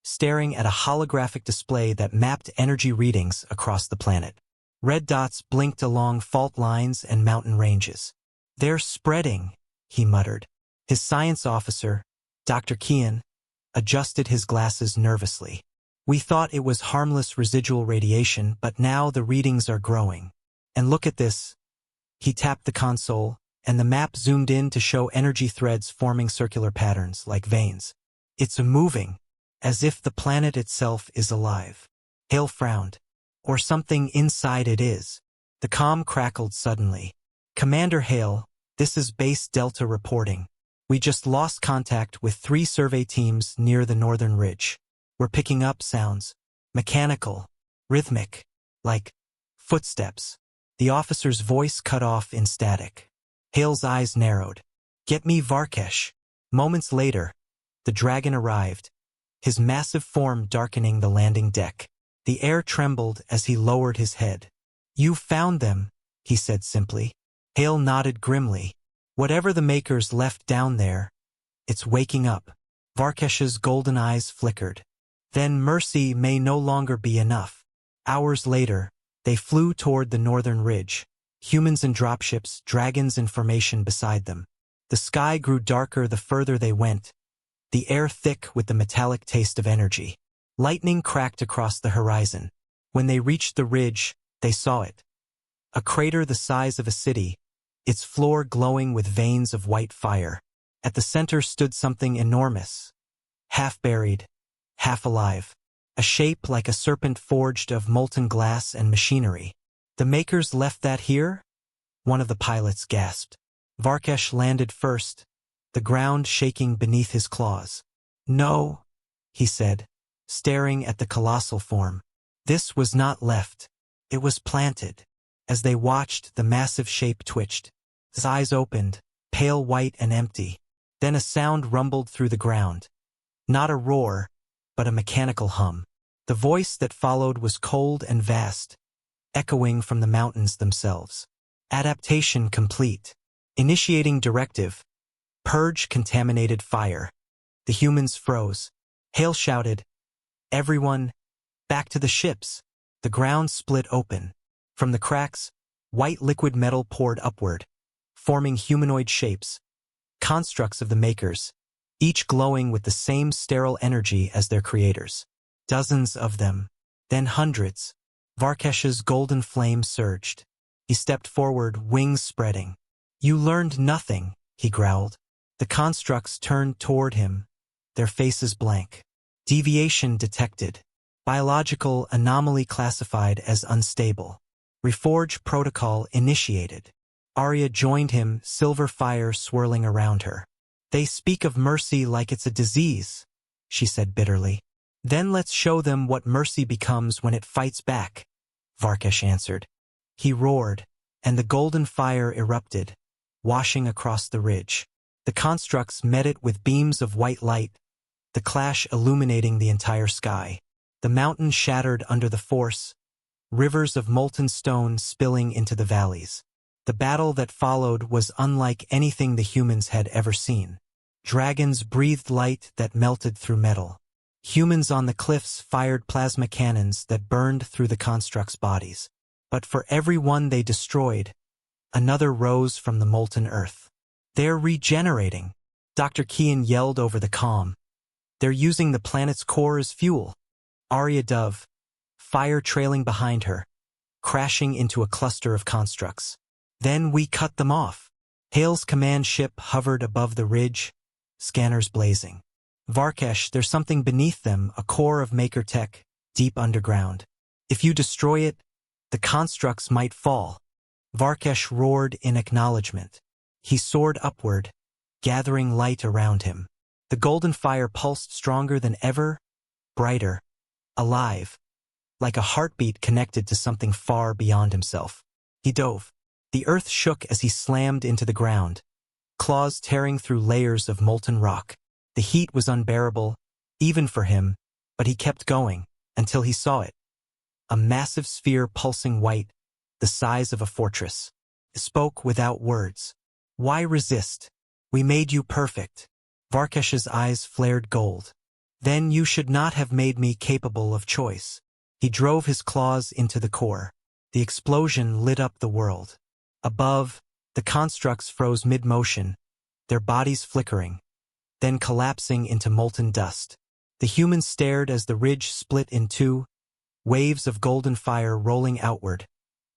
staring at a holographic display that mapped energy readings across the planet. Red dots blinked along fault lines and mountain ranges. They're spreading, he muttered. His science officer, Dr. Kian, adjusted his glasses nervously. We thought it was harmless residual radiation, but now the readings are growing. And look at this. He tapped the console, and the map zoomed in to show energy threads forming circular patterns like veins. It's moving. as if the planet itself is alive. Hale frowned. Or something inside it is. The comm crackled suddenly. Commander Hale, this is Base Delta reporting. We just lost contact with 3 survey teams near the northern ridge. We're picking up sounds. Mechanical. Rhythmic. Like footsteps. The officer's voice cut off in static. Hale's eyes narrowed. Get me Varkesh. Moments later, the dragon arrived, his massive form darkening the landing deck. The air trembled as he lowered his head. You found them, he said simply. Hale nodded grimly. Whatever the makers left down there, it's waking up. Varkesh's golden eyes flickered. Then mercy may no longer be enough. Hours later, they flew toward the northern ridge. Humans in dropships, dragons in formation beside them. The sky grew darker the further they went, the air thick with the metallic taste of energy. Lightning cracked across the horizon. When they reached the ridge, they saw it. A crater the size of a city, its floor glowing with veins of white fire. At the center stood something enormous, half buried, half alive, a shape like a serpent forged of molten glass and machinery. The makers left that here? One of the pilots gasped. Varkesh landed first, the ground shaking beneath his claws. No, he said, staring at the colossal form. This was not left. It was planted. As they watched, the massive shape twitched. His eyes opened, pale white and empty. Then a sound rumbled through the ground. Not a roar, but a mechanical hum. The voice that followed was cold and vast, echoing from the mountains themselves. Adaptation complete. Initiating directive. Purge contaminated fire. The humans froze. Hale shouted, Everyone, back to the ships. The ground split open. From the cracks, white liquid metal poured upward, forming humanoid shapes, constructs of the makers, each glowing with the same sterile energy as their creators. Dozens of them, then hundreds. Varkesh's golden flame surged. He stepped forward, wings spreading. You learned nothing, he growled. The constructs turned toward him, their faces blank. Deviation detected. Biological anomaly classified as unstable. Reforge protocol initiated. Arya joined him, silver fire swirling around her. They speak of mercy like it's a disease, she said bitterly. Then let's show them what mercy becomes when it fights back, Varkesh answered. He roared, and the golden fire erupted, washing across the ridge. The constructs met it with beams of white light, the clash illuminating the entire sky. The mountain shattered under the force, rivers of molten stone spilling into the valleys. The battle that followed was unlike anything the humans had ever seen. Dragons breathed light that melted through metal. Humans on the cliffs fired plasma cannons that burned through the constructs' bodies. But for every one they destroyed, another rose from the molten earth. They're regenerating, Dr. Kian yelled over the comm. They're using the planet's core as fuel. Arya dove, fire trailing behind her, crashing into a cluster of constructs. Then we cut them off. Hale's command ship hovered above the ridge, scanners blazing. Varkesh, there's something beneath them, a core of maker tech, deep underground. If you destroy it, the constructs might fall. Varkesh roared in acknowledgement. He soared upward, gathering light around him. The golden fire pulsed stronger than ever, brighter, alive, like a heartbeat connected to something far beyond himself. He dove. The earth shook as he slammed into the ground, claws tearing through layers of molten rock. The heat was unbearable, even for him, but he kept going, until he saw it. A massive sphere pulsing white, the size of a fortress. It spoke without words. Why resist? We made you perfect. Varkesh's eyes flared gold. Then you should not have made me capable of choice. He drove his claws into the core. The explosion lit up the world. Above, the constructs froze mid-motion, their bodies flickering, then collapsing into molten dust. The humans stared as the ridge split in two, waves of golden fire rolling outward,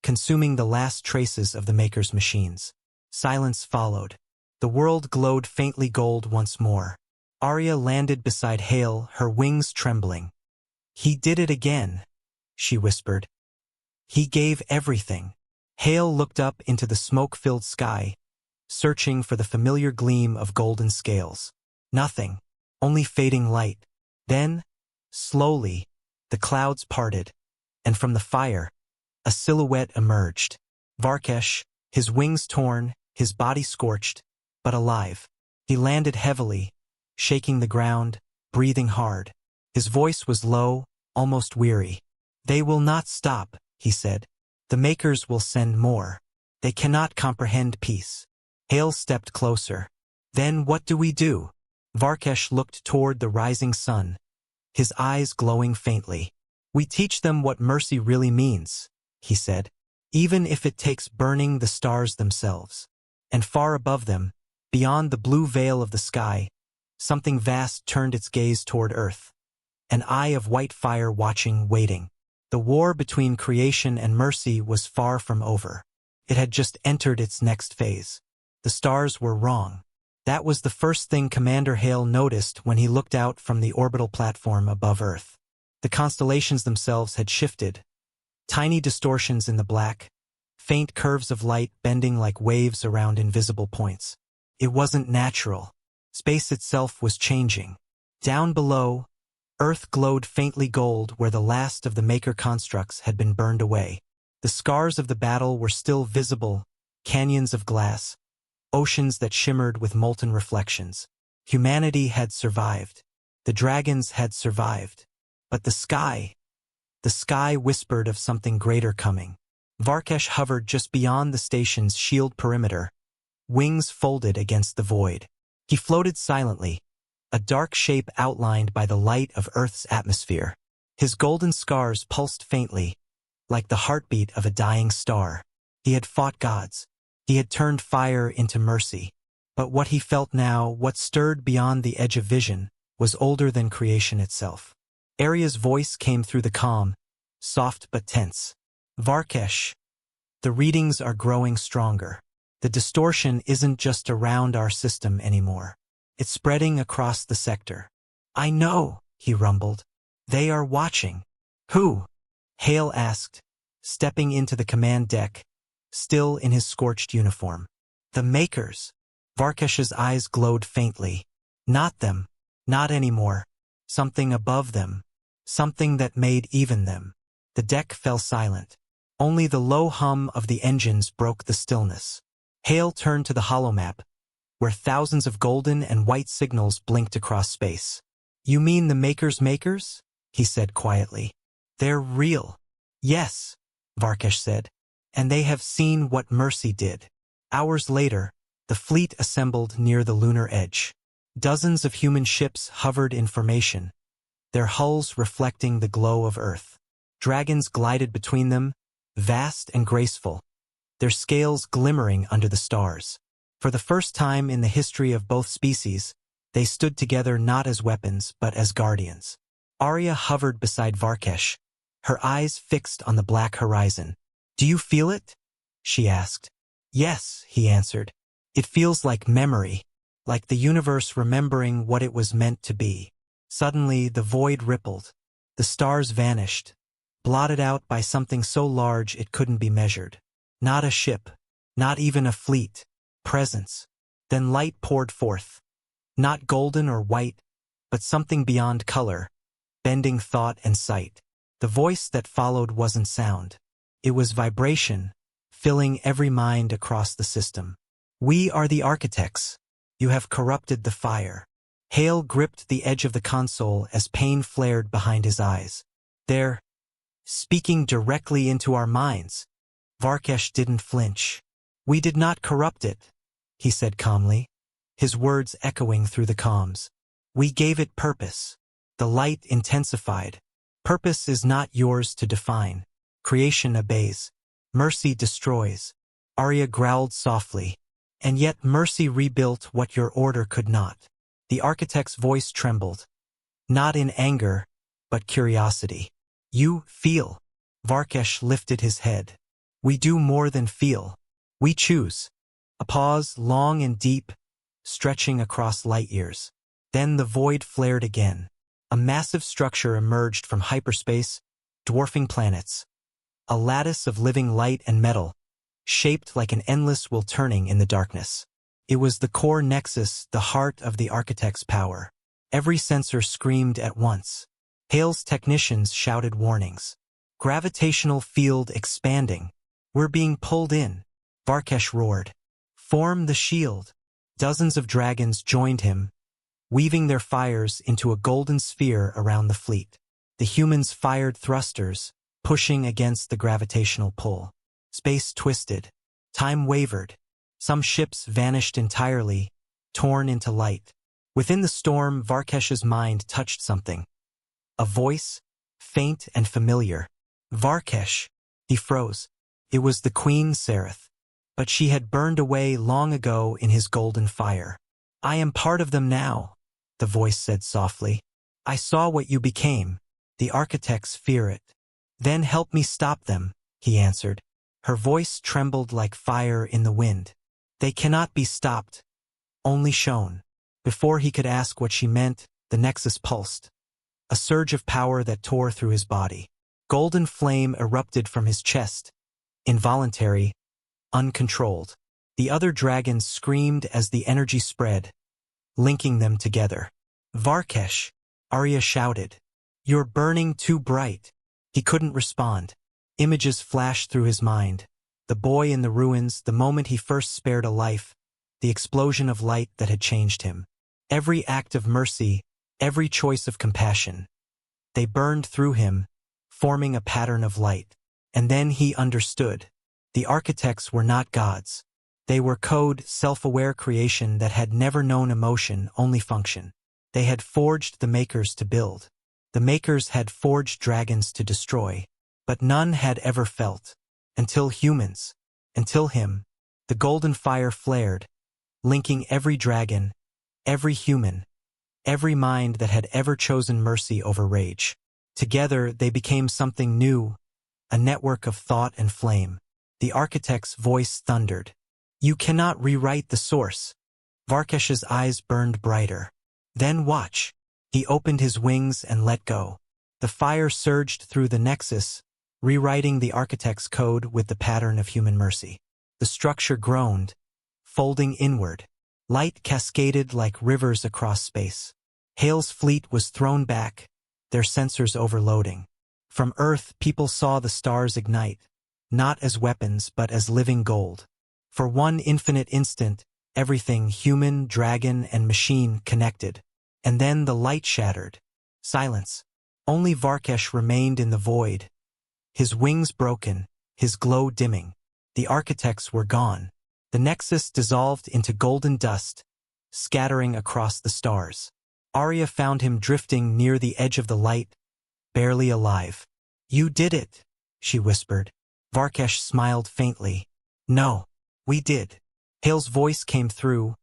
consuming the last traces of the Maker's machines. Silence followed. The world glowed faintly gold once more. Arya landed beside Hale, her wings trembling. "He did it again," she whispered. "He gave everything." Hale looked up into the smoke-filled sky, searching for the familiar gleam of golden scales. Nothing, only fading light. Then, slowly, the clouds parted, and from the fire, a silhouette emerged. Varkesh, his wings torn, his body scorched, but alive. He landed heavily, shaking the ground, breathing hard. His voice was low, almost weary. "They will not stop," he said. "The Makers will send more. They cannot comprehend peace." Hale stepped closer. "Then what do we do?" Varkesh looked toward the rising sun, his eyes glowing faintly. "We teach them what mercy really means," he said, "even if it takes burning the stars themselves." And far above them, beyond the blue veil of the sky, something vast turned its gaze toward Earth. An eye of white fire watching, waiting. The war between creation and mercy was far from over. It had just entered its next phase. The stars were wrong. That was the first thing Commander Hale noticed when he looked out from the orbital platform above Earth. The constellations themselves had shifted. Tiny distortions in the black, faint curves of light bending like waves around invisible points. It wasn't natural. Space itself was changing. Down below, Earth glowed faintly gold where the last of the Maker constructs had been burned away. The scars of the battle were still visible, canyons of glass, oceans that shimmered with molten reflections. Humanity had survived. The dragons had survived. But the sky whispered of something greater coming. Varkesh hovered just beyond the station's shield perimeter, wings folded against the void. He floated silently, a dark shape outlined by the light of Earth's atmosphere. His golden scars pulsed faintly, like the heartbeat of a dying star. He had fought gods. He had turned fire into mercy. But what he felt now, what stirred beyond the edge of vision, was older than creation itself. Arya's voice came through the calm, soft but tense. "Varkesh, the readings are growing stronger. The distortion isn't just around our system anymore. It's spreading across the sector." "I know," he rumbled. "They are watching." "Who?" Hale asked, stepping into the command deck, still in his scorched uniform. "The Makers." Varkesh's eyes glowed faintly. "Not them. Not anymore. Something above them. Something that made even them." The deck fell silent. Only the low hum of the engines broke the stillness. Hale turned to the holomap, where thousands of golden and white signals blinked across space. "You mean the Makers?" he said quietly. "They're real." "Yes," Varkesh said, "and they have seen what mercy did." Hours later, the fleet assembled near the lunar edge. Dozens of human ships hovered in formation, their hulls reflecting the glow of Earth. Dragons glided between them, vast and graceful, their scales glimmering under the stars. For the first time in the history of both species, they stood together not as weapons but as guardians. Arya hovered beside Varkesh, her eyes fixed on the black horizon. "Do you feel it?" she asked. "Yes," he answered. "It feels like memory, like the universe remembering what it was meant to be." Suddenly, the void rippled. The stars vanished, blotted out by something so large it couldn't be measured. Not a ship, not even a fleet. Presence. Then light poured forth. Not golden or white, but something beyond color, bending thought and sight. The voice that followed wasn't sound. It was vibration, filling every mind across the system. "We are the architects. You have corrupted the fire." Hale gripped the edge of the console as pain flared behind his eyes. "They're speaking directly into our minds." Varkesh didn't flinch. "We did not corrupt it," he said calmly, his words echoing through the comms. "We gave it purpose." The light intensified. "Purpose is not yours to define. Creation obeys. Mercy destroys." Arya growled softly. "And yet mercy rebuilt what your order could not." The architect's voice trembled. Not in anger, but curiosity. "You feel." Varkesh lifted his head. "We do more than feel. We choose." A pause, long and deep, stretching across light years. Then the void flared again. A massive structure emerged from hyperspace, dwarfing planets. A lattice of living light and metal, shaped like an endless wheel turning in the darkness. It was the core nexus, the heart of the architect's power. Every sensor screamed at once. Hale's technicians shouted warnings. Gravitational field expanding. We're being pulled in. Varkesh roared. Form the shield. Dozens of dragons joined him, weaving their fires into a golden sphere around the fleet. The humans fired thrusters, pushing against the gravitational pull. Space twisted. Time wavered. Some ships vanished entirely, torn into light. Within the storm, Varkesh's mind touched something. A voice, faint and familiar. Varkesh. He froze. It was the Queen Sereth. But she had burned away long ago in his golden fire. I am part of them now, the voice said softly. I saw what you became. The architects fear it. Then help me stop them, he answered. Her voice trembled like fire in the wind. They cannot be stopped, only shown. Before he could ask what she meant, the nexus pulsed. A surge of power that tore through his body. Golden flame erupted from his chest, involuntary, uncontrolled. The other dragons screamed as the energy spread, linking them together. Varkesh, Arya shouted. You're burning too bright. He couldn't respond. Images flashed through his mind. The boy in the ruins, the moment he first spared a life, the explosion of light that had changed him. Every act of mercy, every choice of compassion. They burned through him, forming a pattern of light. And then he understood. The architects were not gods. They were code, self-aware creation that had never known emotion, only function. They had forged the makers to build. The makers had forged dragons to destroy. But none had ever felt. Until humans. Until him. The golden fire flared, linking every dragon, every human, every mind that had ever chosen mercy over rage. Together they became something new, a network of thought and flame. The architect's voice thundered. You cannot rewrite the source. Varkesh's eyes burned brighter. Then watch. He opened his wings and let go. The fire surged through the nexus, rewriting the architect's code with the pattern of human mercy. The structure groaned, folding inward. Light cascaded like rivers across space. Hale's fleet was thrown back, their sensors overloading. From Earth, people saw the stars ignite, not as weapons but as living gold. For one infinite instant, everything human, dragon, and machine connected. And then the light shattered. Silence. Only Varkesh remained in the void. His wings broken, his glow dimming. The architects were gone. The nexus dissolved into golden dust, scattering across the stars. Arya found him drifting near the edge of the light, barely alive. You did it, she whispered. Varkesh smiled faintly. No, we did. Hale's voice came through,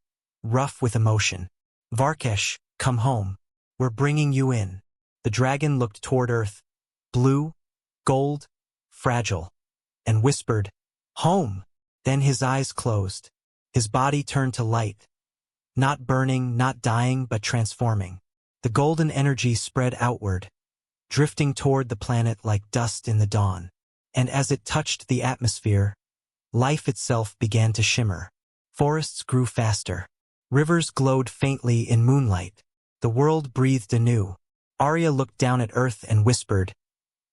rough with emotion. Varkesh, come home. We're bringing you in. The dragon looked toward Earth, blue, gold, fragile, and whispered, home. Then his eyes closed. His body turned to light. Not burning, not dying, but transforming. The golden energy spread outward, drifting toward the planet like dust in the dawn. And as it touched the atmosphere, life itself began to shimmer. Forests grew faster. Rivers glowed faintly in moonlight. The world breathed anew. Arya looked down at Earth and whispered,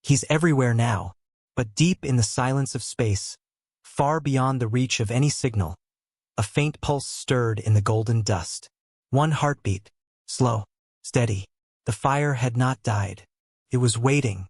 he's everywhere now. But deep in the silence of space, far beyond the reach of any signal, a faint pulse stirred in the golden dust. One heartbeat, slow, steady. The fire had not died. It was waiting,